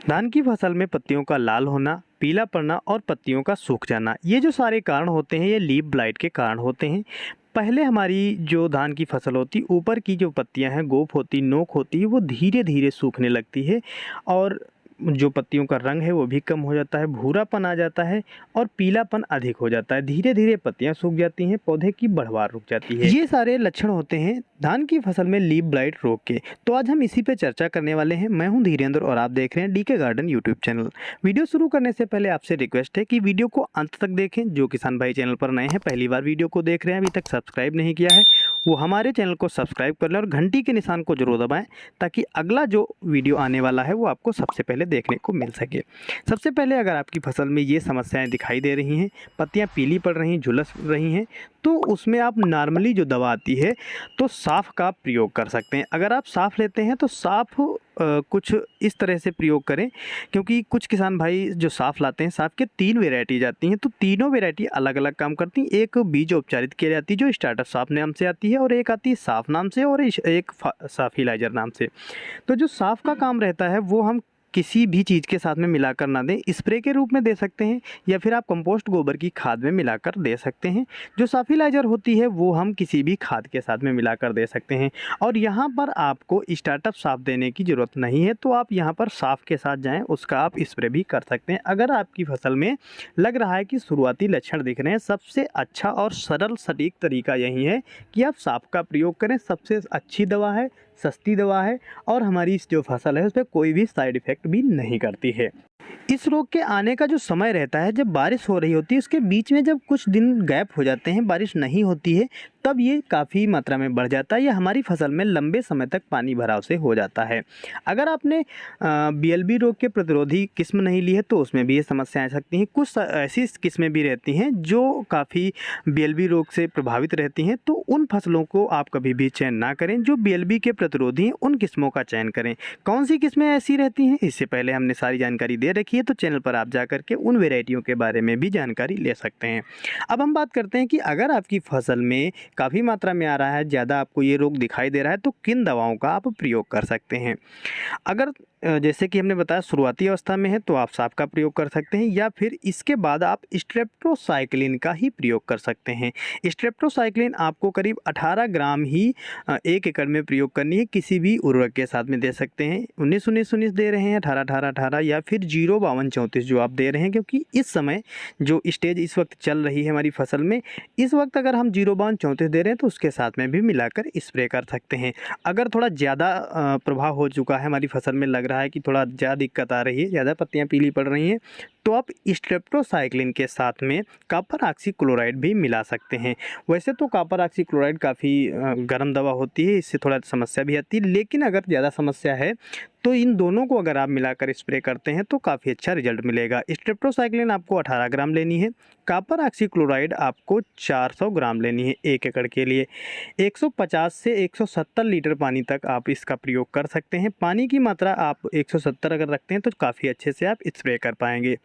धान की फसल में पत्तियों का लाल होना, पीला पड़ना और पत्तियों का सूख जाना, ये जो सारे कारण होते हैं ये लीफ ब्लाइट के कारण होते हैं। पहले हमारी जो धान की फसल होती, ऊपर की जो पत्तियां हैं, गोप होती, नोक होती है, वो धीरे धीरे सूखने लगती है और जो पत्तियों का रंग है वो भी कम हो जाता है, भूरापन आ जाता है और पीलापन अधिक हो जाता है। धीरे धीरे पत्तियां सूख जाती हैं, पौधे की बढ़वार रुक जाती है। ये सारे लक्षण होते हैं धान की फसल में लीफ ब्लाइट रोग के। तो आज हम इसी पे चर्चा करने वाले हैं। मैं हूं धीरेन्द्र और आप देख रहे हैं DK garden YouTube channel. Video शुरू करने से पहले आपसे रिक्वेस्ट है कि वीडियो को अंत तक देखें। जो किसान भाई चैनल पर नए हैं, पहली बार वीडियो को देख रहे हैं, अभी तक सब्सक्राइब नहीं किया है, वो हमारे चैनल को सब्सक्राइब कर लें और घंटी के निशान को जरूर दबाएं ताकि अगला जो वीडियो आने वाला है वो आपको सबसे पहले देखने को मिल सके। सबसे पहले अगर आपकी फसल में ये समस्याएं दिखाई दे रही हैं, पत्तियां पीली पड़ रही, झुलस रही हैं, तो उसमें आप नॉर्मली जो दवा आती है तो साफ का प्रयोग कर सकते हैं। अगर आप साफ लेते हैं तो साफ कुछ इस तरह से प्रयोग करें, क्योंकि कुछ किसान भाई जो साफ लाते हैं, साफ के 3 वेराइटीज आती हैं, तो तीनों वेराइटी अलग अलग काम करती हैं। एक बीज उपचारित की जाती है जो स्टार्टअप साफ नाम से आती है, और एक आती है साफ नाम से, और एक साफिलाइजर नाम से। तो जो साफ का काम रहता है वो हम किसी भी चीज़ के साथ में मिलाकर ना दें, स्प्रे के रूप में दे सकते हैं या फिर आप कंपोस्ट गोबर की खाद में मिलाकर दे सकते हैं। जो साफिलाइजर होती है वो हम किसी भी खाद के साथ में मिलाकर दे सकते हैं। और यहाँ पर आपको स्टार्टअप साफ देने की ज़रूरत नहीं है, तो आप यहाँ पर साफ के साथ जाएं, उसका आप स्प्रे भी कर सकते हैं। अगर आपकी फसल में लग रहा है कि शुरुआती लक्षण दिख रहे हैं, सबसे अच्छा और सरल सटीक तरीका यही है कि आप साफ का प्रयोग करें। सबसे अच्छी दवा है, सस्ती दवा है और हमारी इस जो फसल है उस पर कोई भी साइड इफ़ेक्ट भी नहीं करती है। इस रोग के आने का जो समय रहता है, जब बारिश हो रही होती है उसके बीच में जब कुछ दिन गैप हो जाते हैं, बारिश नहीं होती है, तब ये काफ़ी मात्रा में बढ़ जाता है या हमारी फसल में लंबे समय तक पानी भराव से हो जाता है। अगर आपने बीएलबी रोग के प्रतिरोधी किस्म नहीं ली है तो उसमें भी ये समस्याएं आ सकती हैं। कुछ ऐसी किस्में भी रहती हैं जो काफ़ी बीएलबी रोग से प्रभावित रहती हैं, तो उन फसलों को आप कभी भी चयन ना करें। जो बीएलबी के प्रतिरोधी हैं उन किस्मों का चयन करें। कौन सी किस्में ऐसी रहती हैं, इससे पहले हमने सारी जानकारी दे रखी है, तो चैनल पर आप जाकर के उन वेराइटियों के बारे में भी जानकारी ले सकते हैं। अब हम बात करते हैं कि अगर आपकी फसल में काफ़ी मात्रा में आ रहा है, ज़्यादा आपको ये रोग दिखाई दे रहा है, तो किन दवाओं का आप प्रयोग कर सकते हैं। अगर जैसे कि हमने बताया शुरुआती अवस्था में है तो आप साफ का प्रयोग कर सकते हैं, या फिर इसके बाद आप स्ट्रेप्टोसाइक्लिन का ही प्रयोग कर सकते हैं। स्ट्रेप्टोसाइक्लिन आपको करीब 18 ग्राम ही 1 एकड़ में प्रयोग करनी है। किसी भी उर्वरक के साथ में दे सकते हैं। 19-19-19 दे रहे हैं, 18-18-18 या फिर 0-52-34 जो आप दे रहे हैं, क्योंकि इस समय जो स्टेज इस वक्त चल रही है हमारी फसल में, इस वक्त अगर हम 0-52-34 दे रहे हैं तो उसके साथ में भी मिलाकर स्प्रे कर सकते हैं। अगर थोड़ा ज़्यादा प्रभाव हो चुका है, हमारी फसल में लग रहा है कि थोड़ा ज़्यादा दिक्कत आ रही है, ज़्यादा पत्तियां पीली पड़ रही हैं, तो आप स्ट्रेप्टोसाइक्लिन के साथ में कॉपर ऑक्सीक्लोराइड भी मिला सकते हैं। वैसे तो कॉपर ऑक्सीक्लोराइड काफ़ी गर्म दवा होती है, इससे थोड़ा समस्या भी आती है, लेकिन अगर ज़्यादा समस्या है तो इन दोनों को अगर आप मिलाकर स्प्रे करते हैं तो काफ़ी अच्छा रिजल्ट मिलेगा। स्ट्रेप्टोसाइक्लिन आपको 18 ग्राम लेनी है, कॉपर ऑक्सीक्लोराइड आपको 400 ग्राम लेनी है 1 एकड़ के लिए। 150 से 170 लीटर पानी तक आप इसका प्रयोग कर सकते हैं। पानी की मात्रा आप 170 अगर रखते हैं तो काफ़ी अच्छे से आप स्प्रे कर पाएंगे।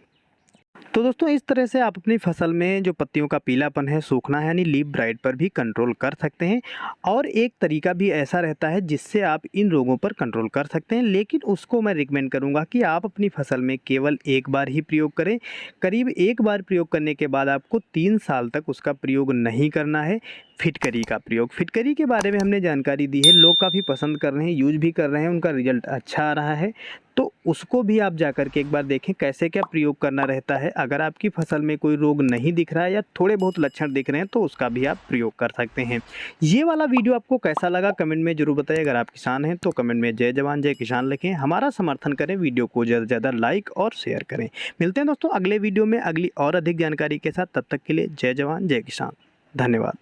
तो दोस्तों, इस तरह से आप अपनी फसल में जो पत्तियों का पीलापन है, सूखना है, यानी लीफ ब्लाइट पर भी कंट्रोल कर सकते हैं। और एक तरीका भी ऐसा रहता है जिससे आप इन रोगों पर कंट्रोल कर सकते हैं, लेकिन उसको मैं रिकमेंड करूंगा कि आप अपनी फसल में केवल एक बार ही प्रयोग करें। करीब एक बार प्रयोग करने के बाद आपको 3 साल तक उसका प्रयोग नहीं करना है। फिटकरी का प्रयोग, फिटकरी के बारे में हमने जानकारी दी है, लोग काफ़ी पसंद कर रहे हैं, यूज भी कर रहे हैं, उनका रिजल्ट अच्छा आ रहा है, तो उसको भी आप जाकर के एक बार देखें कैसे क्या प्रयोग करना रहता है। अगर आपकी फसल में कोई रोग नहीं दिख रहा है या थोड़े बहुत लक्षण दिख रहे हैं तो उसका भी आप प्रयोग कर सकते हैं। ये वाला वीडियो आपको कैसा लगा कमेंट में जरूर बताइए। अगर आप किसान हैं तो कमेंट में जय जवान जय किसान लिखें। हमारा समर्थन करें, वीडियो को ज़्यादा से ज़्यादा लाइक और शेयर करें। मिलते हैं दोस्तों अगले वीडियो में अगली और अधिक जानकारी के साथ। तब तक के लिए जय जवान जय किसान, धन्यवाद।